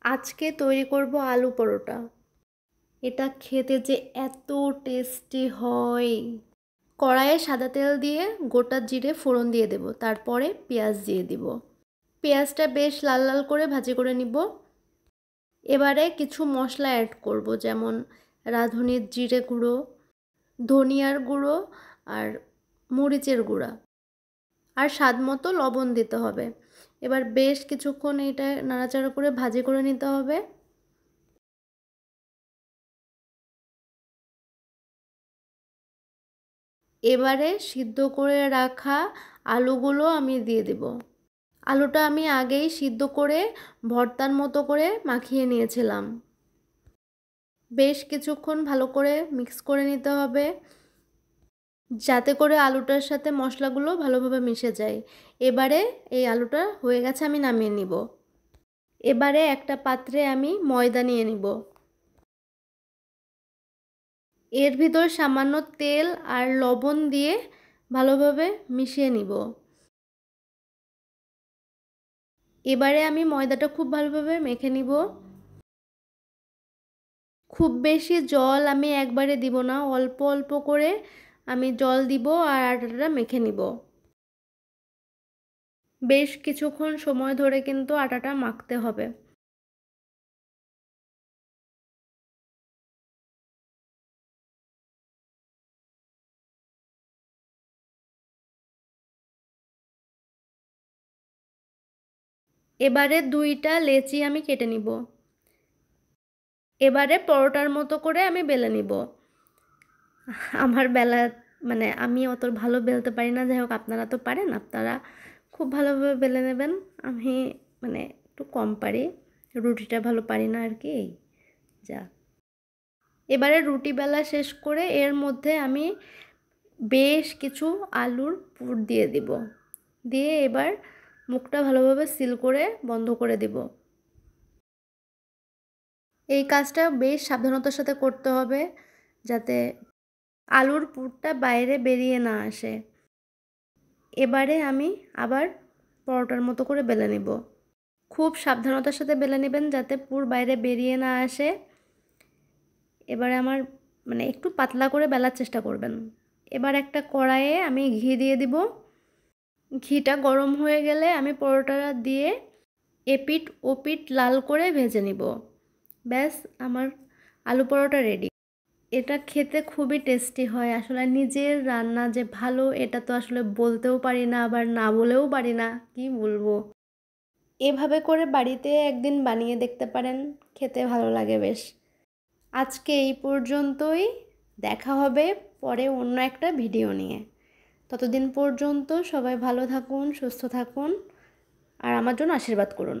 আজকে তৈরি করব আলু পরোটা। এটা খেতে যে এত টেস্টি হয়। কড়াইয়ে সাদা তেল দিয়ে গোটা জিরে ফোড়ন দিয়ে দেব, তারপরে পেঁয়াজ দিয়ে দিব। পেঁয়াজটা বেশ লাল লাল করে ভাজি করে নিব। এবারে কিছু মশলা অ্যাড করব, যেমন রাঁধুনির জিরে গুঁড়ো, ধনিয়ার গুঁড়ো আর মরিচের গুঁড়া, আর স্বাদ মতো লবণ দিতে হবে। এবার বেশ কিছুক্ষণ এটা নাড়াচাড়া করে ভাজি করে নিতে হবে। এবারে সিদ্ধ করে রাখা আলুগুলো আমি দিয়ে দেব। আলুটা আমি আগেই সিদ্ধ করে ভর্তার মতো করে মাখিয়ে নিয়েছিলাম। বেশ কিছুক্ষণ ভালো করে মিক্স করে নিতে হবে, যাতে করে আলুটার সাথে মশলাগুলো ভালোভাবে মিশে যায়। এবারে এই আলুটা হয়ে গেছে, আমি নামিয়ে নিব। এবারে একটা পাত্রে আমি ময়দা নিয়ে নিব। এর ভিতর সামান্য তেল আর লবণ দিয়ে ভালোভাবে মিশিয়ে নিব। এবারে আমি ময়দাটা খুব ভালোভাবে মেখে নিব। খুব বেশি জল আমি একবারে দিব না, অল্প অল্প করে আমি জল দিব আর আটাটা মেখে নিব। বেশ কিছুক্ষণ সময় ধরে কিন্তু আটাটা মাখতে হবে। এবারে দুইটা লেচি আমি কেটে নিব। এবারে পরোটার মতো করে আমি বেলে নিব। আমার বেলা আমি অত ভালো বেলতে পারি না, যাই হোক আপনারা তো পারেন, আপনারা খুব ভালোভাবে বেলে নেবেন। আমি একটু কম পারি, রুটিটা ভালো পারি না আর কি, এই যা। এবারে রুটি বেলা শেষ করে এর মধ্যে আমি বেশ কিছু আলুর পুর দিয়ে দিব। দিয়ে এবার মুখটা ভালোভাবে সিল করে বন্ধ করে দিব। এই কাজটা বেশ সাবধানতার সাথে করতে হবে, যাতে আলুর পুরটা বাইরে বেরিয়ে না আসে। এবারে আমি আবার পরোটার মতো করে বেলে নেব। খুব সাবধানতার সাথে বেলে নেবেন, যাতে পুর বাইরে বেরিয়ে না আসে। এবারে আমার একটু পাতলা করে বেলার চেষ্টা করবেন। এবার একটা কড়াইয়ে আমি ঘি দিয়ে দিব। ঘিটা গরম হয়ে গেলে আমি পরোটাটা দিয়ে এপিঠ ওপিঠ লাল করে ভেজে নিব। ব্যাস, আমার আলু পরোটা রেডি। এটা খেতে খুবই টেস্টি হয়। আসলে নিজের রান্না যে ভালো, এটা তো আসলে বলতেও পারি না, আবার না বলেও পারি না, কি বলবো। এভাবে করে বাড়িতে একদিন বানিয়ে দেখতে পারেন, খেতে ভালো লাগে বেশ। আজকে এই পর্যন্তই, দেখা হবে পরে অন্য একটা ভিডিও নিয়ে। ততদিন পর্যন্ত সবাই ভালো থাকুন, সুস্থ থাকুন, আর আমার জন্য আশীর্বাদ করুন।